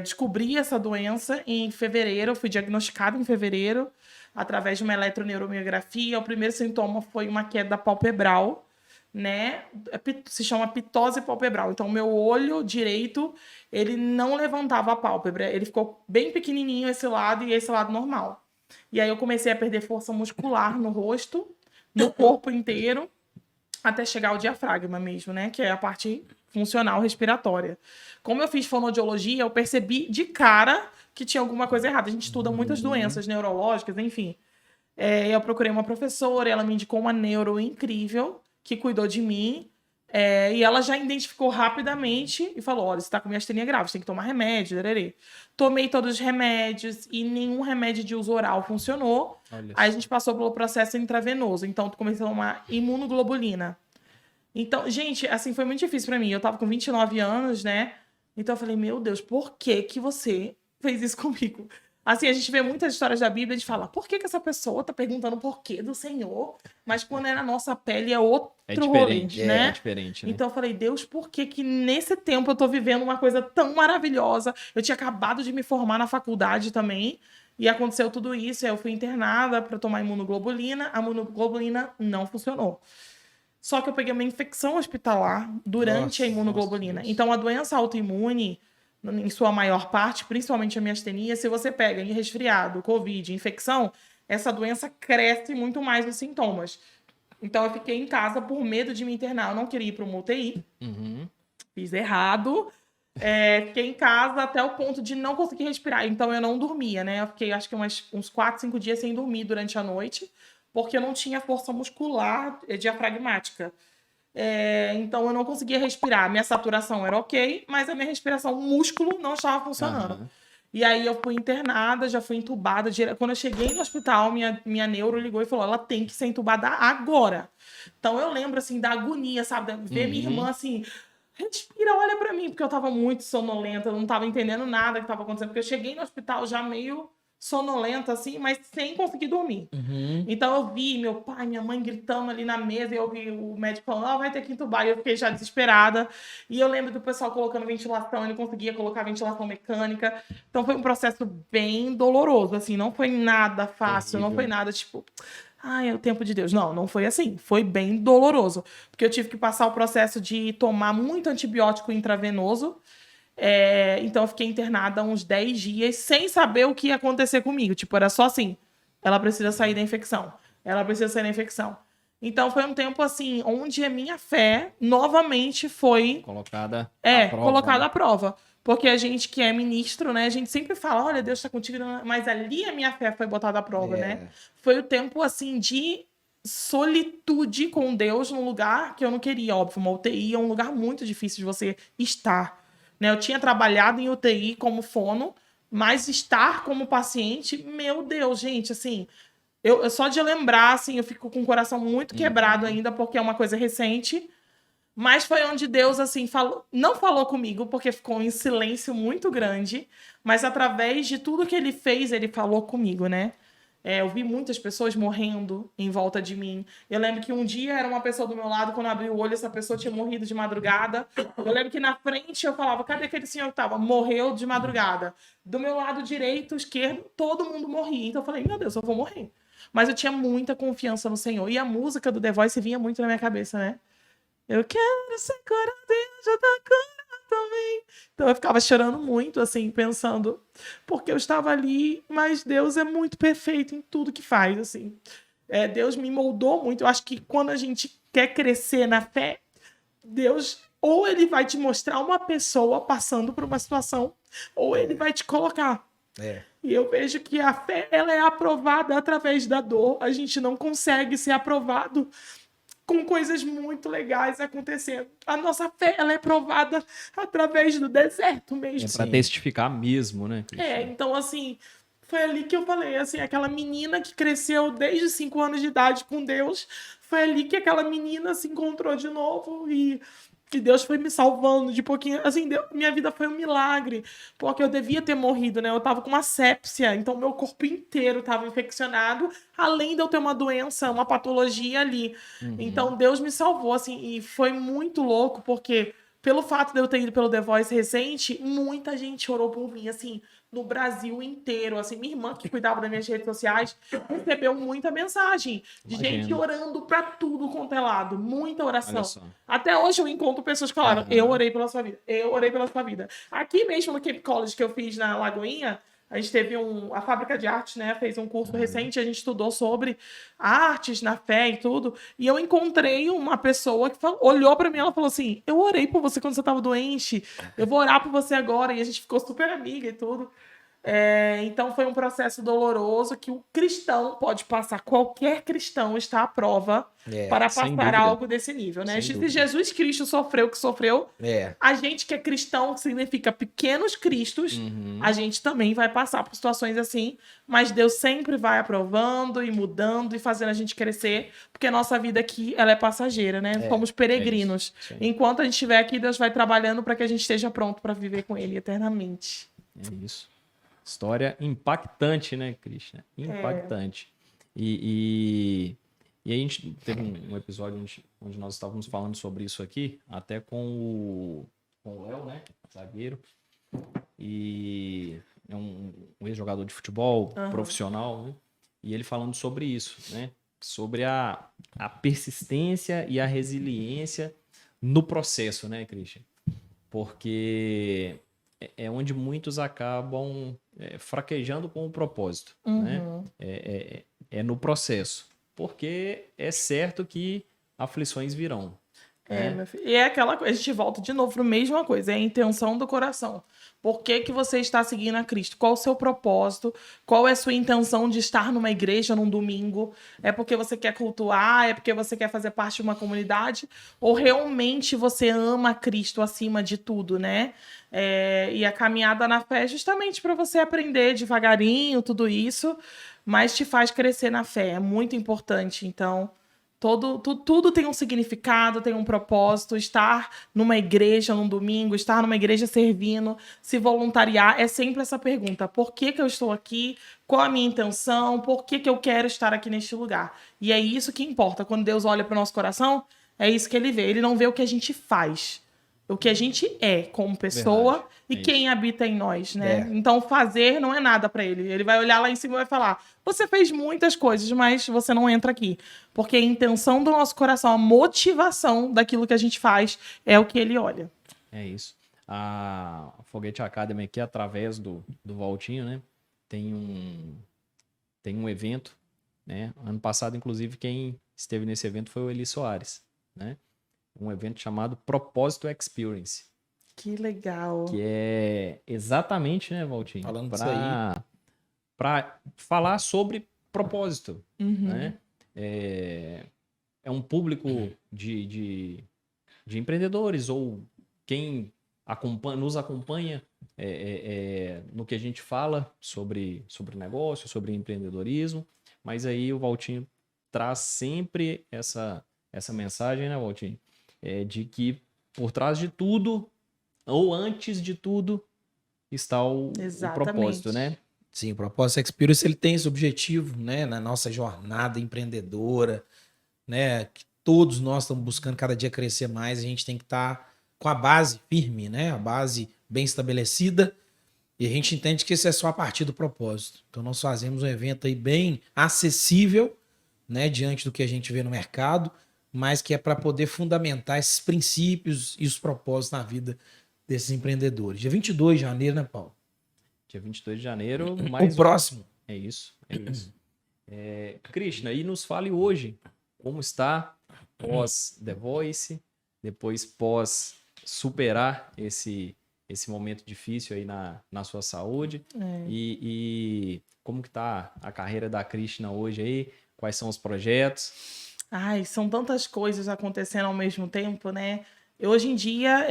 descobri essa doença em fevereiro, eu fui diagnosticada em fevereiro, através de uma eletroneuromiografia. O primeiro sintoma foi uma queda palpebral, né? Se chama pitose palpebral. Então, meu olho direito, ele não levantava a pálpebra. Ele ficou bem pequenininho esse lado e esse lado normal. E aí eu comecei a perder força muscular no rosto, no corpo inteiro, até chegar ao diafragma mesmo, né? Que é a parte funcional respiratória. Como eu fiz fonoaudiologia, eu percebi de cara que tinha alguma coisa errada. A gente estuda muitas doenças neurológicas, enfim. Eu procurei uma professora, ela me indicou uma neuro incrível, que cuidou de mim, e ela já identificou rapidamente e falou, olha, você tá com miastenia grave, você tem que tomar remédio, dararê. Tomei todos os remédios e nenhum remédio de uso oral funcionou. Aí a gente passou pelo processo intravenoso, então comecei a tomar imunoglobulina. Então, gente, assim, foi muito difícil pra mim. Eu tava com 29 anos, né? Então eu falei, meu Deus, por que você fez isso comigo? Assim, a gente vê muitas histórias da Bíblia, a gente fala, por que essa pessoa tá perguntando o porquê do Senhor? Mas quando é na nossa pele é outro diferente, rolê, né? É diferente, né? Então eu falei, Deus, por que que nesse tempo eu tô vivendo uma coisa tão maravilhosa? Eu tinha acabado de me formar na faculdade também, e aconteceu tudo isso, aí eu fui internada para tomar imunoglobulina, a imunoglobulina não funcionou. Só que eu peguei uma infecção hospitalar durante a imunoglobulina. Então, a doença autoimune, em sua maior parte, principalmente a miastenia, se você pega em resfriado, covid, infecção, essa doença cresce muito mais os sintomas. Então, eu fiquei em casa por medo de me internar. Eu não queria ir para uma UTI. Fiz errado. Fiquei em casa até o ponto de não conseguir respirar. Então, eu não dormia, né? Eu fiquei, acho que uns 4, 5 dias sem dormir durante a noite, porque eu não tinha força muscular diafragmática. Então, eu não conseguia respirar. Minha saturação era ok, mas a minha respiração, o músculo não estava funcionando. E aí, eu fui internada, já fui entubada. Quando eu cheguei no hospital, minha neuro ligou e falou, ela tem que ser entubada agora. Então, eu lembro, assim, da agonia, sabe? Ver minha irmã, assim... Respira, olha pra mim, porque eu tava muito sonolenta, eu não tava entendendo nada que tava acontecendo, porque eu cheguei no hospital já meio sonolenta, assim, mas sem conseguir dormir. Então eu vi meu pai, minha mãe gritando ali na mesa, e eu vi o médico falando, vai ter que entubar, e eu fiquei já desesperada. E eu lembro do pessoal colocando ventilação, ele conseguia colocar ventilação mecânica. Então foi um processo bem doloroso, assim, não foi nada fácil, não foi nada, tipo... é o tempo de Deus. Não, não foi assim. Foi bem doloroso. Porque eu tive que passar o processo de tomar muito antibiótico intravenoso. Então, eu fiquei internada uns 10 dias sem saber o que ia acontecer comigo. Tipo, era só assim. Ela precisa sair da infecção. Ela precisa sair da infecção. Então, foi um tempo, assim, onde a minha fé novamente foi... Colocada colocada à prova. Porque a gente que é ministro, né? A gente sempre fala, olha, Deus está contigo. Mas ali a minha fé foi botada à prova, né? Foi o tempo, assim, de solitude com Deus num lugar que eu não queria. Óbvio, uma UTI é um lugar muito difícil de você estar. Né? Eu tinha trabalhado em UTI como fono, mas estar como paciente, meu Deus, gente, assim... Eu só de lembrar, assim, eu fico com o coração muito quebrado ainda, porque é uma coisa recente... Mas foi onde Deus, assim, não falou comigo, porque ficou em silêncio muito grande, mas através de tudo que ele fez, ele falou comigo, né? Eu vi muitas pessoas morrendo em volta de mim. Eu lembro que um dia era uma pessoa do meu lado, quando eu abri o olho, essa pessoa tinha morrido de madrugada. Eu lembro que na frente eu falava, cadê aquele senhor que estava? Morreu de madrugada. Do meu lado direito, esquerdo, todo mundo morria. Então eu falei, meu Deus, eu vou morrer. Mas eu tinha muita confiança no Senhor. E a música do The Voice vinha muito na minha cabeça, né? Eu quero ser curada, Deus já tá curado também. Então eu ficava chorando muito, assim, pensando, porque eu estava ali, mas Deus é muito perfeito em tudo que faz, assim. Deus me moldou muito. Eu acho que quando a gente quer crescer na fé, Deus, ou ele vai te mostrar uma pessoa passando por uma situação, ou ele vai te colocar. E eu vejo que a fé, ela é aprovada através da dor. A gente não consegue ser aprovado com coisas muito legais acontecendo. A nossa fé, ela é provada através do deserto mesmo. Para testificar mesmo, né, Cristiano? Então, assim, foi ali que eu falei, assim, aquela menina que cresceu desde 5 anos de idade com Deus, foi ali que aquela menina se encontrou de novo e que Deus foi me salvando de pouquinho. Assim, minha vida foi um milagre, porque eu devia ter morrido, né? Eu tava com uma sepsia, então meu corpo inteiro tava infeccionado, além de eu ter uma doença, uma patologia ali. Então Deus me salvou, assim, e foi muito louco, porque pelo fato de eu ter ido pelo The Voice recente, muita gente orou por mim, assim, no Brasil inteiro. Assim, minha irmã, que cuidava das minhas redes sociais, recebeu muita mensagem de gente orando pra tudo quanto é lado. Muita oração. Até hoje eu encontro pessoas que falaram, eu orei pela sua vida, eu orei pela sua vida. Aqui mesmo no Cape College que eu fiz na Lagoinha, a gente teve a Fábrica de Artes, né? Fez um curso recente, a gente estudou sobre artes na fé e tudo. E eu encontrei uma pessoa que olhou pra mim e ela falou assim, eu orei por você quando você tava doente, eu vou orar por você agora. E a gente ficou super amiga e tudo. Então foi um processo doloroso que o cristão pode passar. Qualquer cristão está à prova para passar algo desse nível, né? Se Jesus Cristo sofreu o que sofreu, a gente que é cristão, que significa pequenos cristos, a gente também vai passar por situações assim, mas Deus sempre vai aprovando e mudando e fazendo a gente crescer, porque a nossa vida aqui, ela é passageira, né? Somos peregrinos. Enquanto a gente estiver aqui, Deus vai trabalhando para que a gente esteja pronto para viver com Ele eternamente. É isso. História impactante, né, Krishna? Impactante. E a gente teve um episódio onde nós estávamos falando sobre isso aqui, até com o Léo, né? Zagueiro. E é um ex-jogador de futebol profissional, né? E ele falando sobre isso, né? Sobre a persistência e a resiliência no processo, né, Christian? Porque é onde muitos acabam fraquejando com o propósito, né? É no processo. Porque é certo que aflições virão. Meu filho. E é aquela coisa, a gente volta de novo para a mesma coisa, é a intenção do coração. Por que que você está seguindo a Cristo? Qual o seu propósito? Qual é a sua intenção de estar numa igreja num domingo? É porque você quer cultuar? É porque você quer fazer parte de uma comunidade? Ou realmente você ama Cristo acima de tudo, né? E a caminhada na fé é justamente para você aprender devagarinho tudo isso, mas te faz crescer na fé. É muito importante, então... Tudo tem um significado, tem um propósito. Estar numa igreja num domingo, estar numa igreja servindo, se voluntariar, é sempre essa pergunta: por que que eu estou aqui? Qual a minha intenção? Por que que eu quero estar aqui neste lugar? E é isso que importa. Quando Deus olha para o nosso coração, é isso que ele vê. Ele não vê o que a gente faz, o que a gente é como pessoa. Verdade. E quem habita em nós, né? Então, fazer não é nada para ele. Ele vai olhar lá em cima e vai falar: você fez muitas coisas, mas você não entra aqui. Porque a intenção do nosso coração, a motivação daquilo que a gente faz é o que ele olha. É isso. A Foguete Academy aqui, através do Valtinho, né? Tem um evento, né? Ano passado, inclusive, quem esteve nesse evento foi o Eli Soares, né? Um evento chamado Propósito Experience. Que legal. Que é exatamente, né, Valtinho? Falando disso aí. Para falar sobre propósito, né? É um público de empreendedores ou quem nos acompanha no que a gente fala sobre negócio, sobre empreendedorismo, mas aí o Valtinho traz sempre essa mensagem, né, Valtinho? De que por trás de tudo, ou antes de tudo, está o propósito, né? Sim, o Propósito Experience, ele tem esse objetivo, né, na nossa jornada empreendedora, né, que todos nós estamos buscando cada dia crescer mais, a gente tem que estar com a base firme, né, a base bem estabelecida, e a gente entende que isso é só a partir do propósito. Então nós fazemos um evento aí bem acessível, né, diante do que a gente vê no mercado, mas que é para poder fundamentar esses princípios e os propósitos na vida desses empreendedores. Dia 22 de janeiro, né, Paulo? Dia 22 de janeiro, o próximo. É isso. Krishna, e nos fale hoje como está pós The Voice, depois pós superar esse momento difícil aí na sua saúde, e como que tá a carreira da Krishna hoje aí, quais são os projetos? Ai, são tantas coisas acontecendo ao mesmo tempo, né? Eu, hoje em dia,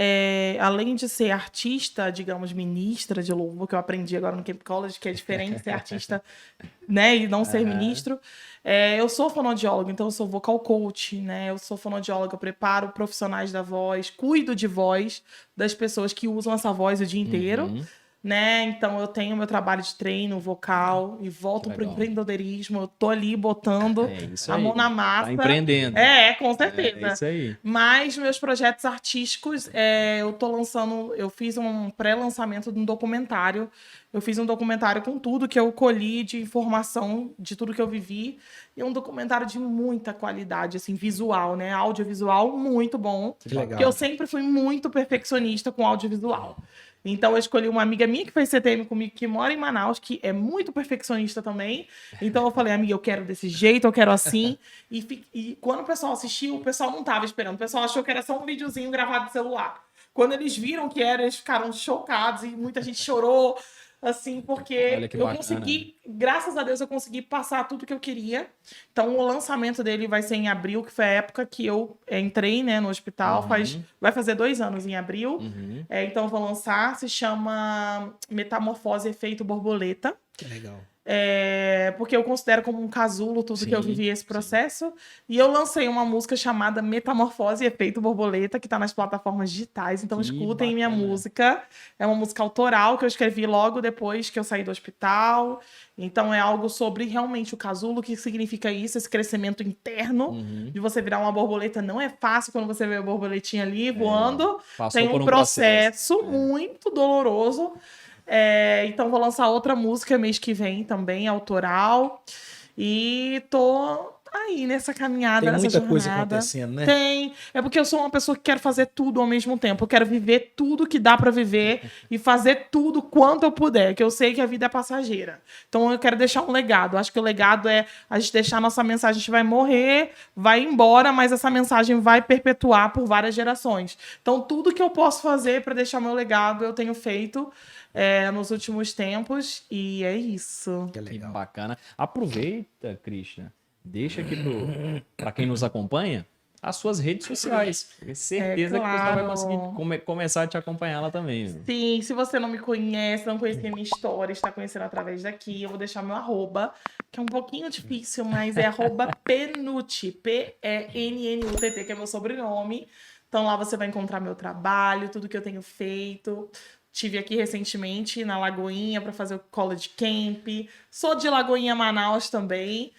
além de ser artista, digamos, ministra de louvor, que eu aprendi agora no Camp College, que é diferente de ser artista, né, e não ser ministro, eu sou fonoaudióloga, então eu sou vocal coach, né? Eu sou fonoaudióloga, eu preparo profissionais da voz, cuido de voz das pessoas que usam essa voz o dia inteiro. Né? Então eu tenho meu trabalho de treino vocal e volto pro empreendedorismo. Eu tô ali botando a mão na massa. Tá empreendendo. Com certeza. É isso aí. Mas meus projetos artísticos, eu fiz um pré-lançamento de um documentário. Eu fiz um documentário com tudo que eu colhi de informação de tudo que eu vivi. E é um documentário de muita qualidade, assim, visual, né? Audiovisual muito bom. Que legal. Porque eu sempre fui muito perfeccionista com audiovisual. Então, eu escolhi uma amiga minha que fez CTM comigo, que mora em Manaus, que é muito perfeccionista também. Então, eu falei: amiga, eu quero desse jeito, eu quero assim. E quando o pessoal assistiu, o pessoal não estava esperando. O pessoal achou que era só um videozinho gravado no celular. Quando eles viram que era, eles ficaram chocados e muita gente chorou. Assim, porque eu consegui, graças a Deus, eu consegui passar tudo que eu queria. Então, o lançamento dele vai ser em abril, que foi a época que eu entrei, né, no hospital. Vai fazer 2 anos em abril. Então, eu vou lançar. Se chama Metamorfose Efeito Borboleta. Que legal. porque eu considero como um casulo tudo que eu Sim, vivi esse processo. E eu lancei uma música chamada Metamorfose e Efeito Borboleta, que tá nas plataformas digitais. Então Que escutem minha bacana. música. É uma música autoral que eu escrevi logo depois que eu saí do hospital. Então é algo sobre realmente o casulo, o que significa isso, esse crescimento interno Uhum. de você virar uma borboleta. Não é fácil quando você vê a borboletinha ali voando. Passou Tem por um um processo muito doloroso. Então vou lançar outra música mês que vem também, autoral. E tô aí nessa caminhada, Tem nessa muita jornada. coisa acontecendo, né? Tem. É porque eu sou uma pessoa que quer fazer tudo ao mesmo tempo. Eu quero viver tudo que dá pra viver e fazer tudo quanto eu puder, que eu sei que a vida é passageira. Então eu quero deixar um legado. Acho que o legado é a gente deixar a nossa mensagem. A gente vai morrer, vai embora, mas essa mensagem vai perpetuar por várias gerações. Então tudo que eu posso fazer pra deixar meu legado, eu tenho feito nos últimos tempos. E é isso. Que Que legal. bacana. Aproveita, Krishna. Deixa aqui para quem nos acompanha as suas redes sociais. Tenho certeza que o pessoal vai claro. conseguir começar a te acompanhar lá também. Viu? Sim, se você não me conhece, não conhecia minha história, está conhecendo através daqui, eu vou deixar meu arroba, que é um pouquinho difícil, mas é arroba Penutti, P-E-N-N-U-T-T, que é meu sobrenome. Então lá você vai encontrar meu trabalho, tudo que eu tenho feito. Tive aqui recentemente na Lagoinha para fazer o College Camp. Sou de Lagoinha, Manaus também.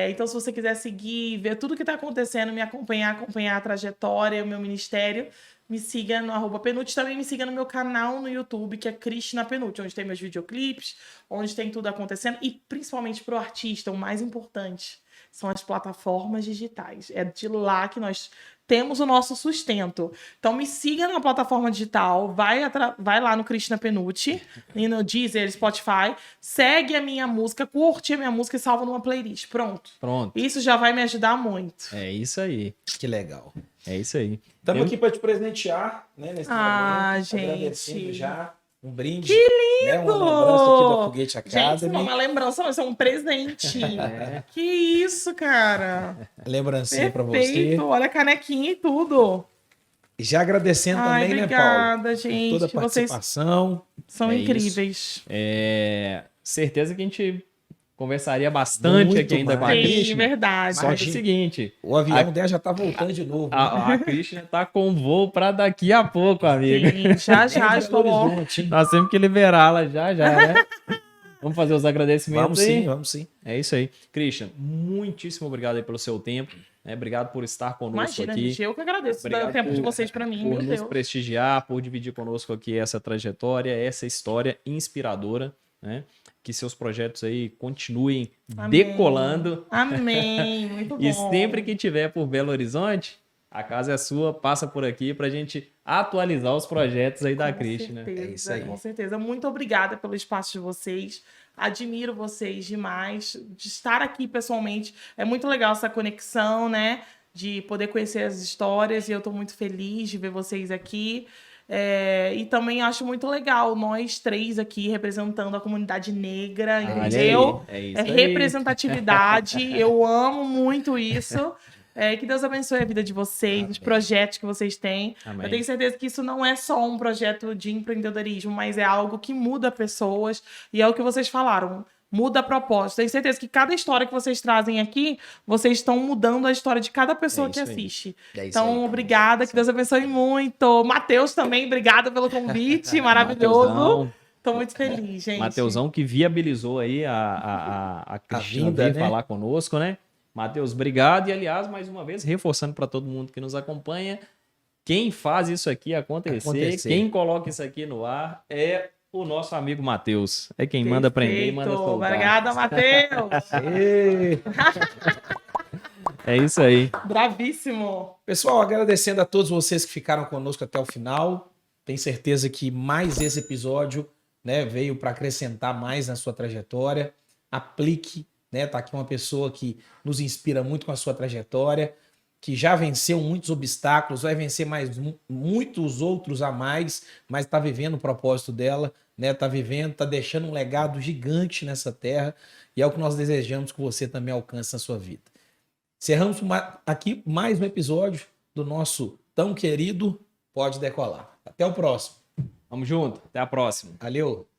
Então, se você quiser seguir, ver tudo que está acontecendo, me acompanhar a trajetória, o meu ministério, me siga no arroba Penutti. Também me siga no meu canal no YouTube, que é Krishna Penutti, onde tem meus videoclipes, onde tem tudo acontecendo. E principalmente para o artista, o mais importante são as plataformas digitais. É de lá que nós temos o nosso sustento. Então me siga na plataforma digital, vai lá no Krishna Penutti, e no Deezer, Spotify, segue a minha música, curte a minha música e salva numa playlist. Pronto. Pronto. Isso já vai me ajudar muito. É isso aí. Que legal. É isso aí. Estamos Eu- aqui para te presentear, né, nesse momento. Gente. Agradecendo já. Um brinde. Que lindo! Né, uma lembrança aqui da Foguete Gente, não Academy. é uma lembrança, mas é um presente. Que isso, cara. Lembrancinha para você. Perfeito. Olha a canequinha e tudo. E já agradecendo Ai, também, né, Paulo? obrigada, Por gente. toda a Vocês participação. são É incríveis. Certeza que a gente conversaria bastante Muito aqui ainda com a mais. Sim, Krishna. verdade. Só que é o Imagina. seguinte, O avião dela já tá voltando de novo. a Krishna tá com voo para daqui a pouco, amiga. Sim, já Nem de estou Belo logo. Horizonte, hein? Nós temos que liberá-la já, né? Vamos fazer os agradecimentos Vamos aí? sim, vamos sim. É isso aí. Christian, muitíssimo obrigado aí pelo seu tempo. Né? Obrigado por estar conosco Imagina, aqui. gente, eu que agradeço Obrigado o tempo de por- vocês pra mim, meu Por nos Deus. prestigiar, por dividir conosco aqui essa trajetória, essa história inspiradora, né? Que seus projetos aí continuem Amém. decolando. Amém, muito bom. E sempre que tiver por Belo Horizonte, a casa é sua, passa por aqui pra gente atualizar os projetos aí da Krishna. Certeza, É isso aí. com certeza. Muito obrigada pelo espaço de vocês. Admiro vocês demais. De estar aqui pessoalmente. É muito legal essa conexão, né? De poder conhecer as histórias. E eu estou muito feliz de ver vocês aqui. E também acho muito legal nós três aqui representando a comunidade negra, Olha entendeu? aí, é isso É aí. representatividade. Eu amo muito isso. Que Deus abençoe a vida de vocês, Amém. os projetos que vocês têm. Amém. Eu tenho certeza que isso não é só um projeto de empreendedorismo, mas é algo que muda pessoas. E é o que vocês falaram. Muda propósito. Tenho certeza que cada história que vocês trazem aqui, vocês estão mudando a história de cada pessoa que isso aí. assiste. É isso Então, aí. obrigada, que Deus abençoe muito. Matheus também, obrigada pelo convite, maravilhoso. Mateusão. Tô muito feliz, gente. Mateusão que viabilizou aí a Cristina vinda, vir né? falar conosco, né? Mateus, obrigado. E, aliás, mais uma vez, reforçando para todo mundo que nos acompanha, quem faz isso aqui acontecer, quem coloca isso aqui no ar é o nosso amigo Mateus. É quem manda prender e manda Perfeito. soltar. Obrigada, Matheus. Ê! É isso aí. Bravíssimo. Pessoal, agradecendo a todos vocês que ficaram conosco até o final. Tenho certeza que mais esse episódio, né, veio para acrescentar mais na sua trajetória. Aplique, né? Tá aqui uma pessoa que nos inspira muito com a sua trajetória, que já venceu muitos obstáculos, vai vencer mais muitos outros a mais, mas está vivendo o propósito dela, né? Tá vivendo, tá deixando um legado gigante nessa terra, e é o que nós desejamos que você também alcance na sua vida. Encerramos aqui mais um episódio do nosso tão querido Pode Decolar. Até o próximo. Vamos junto. Até a próxima. Valeu!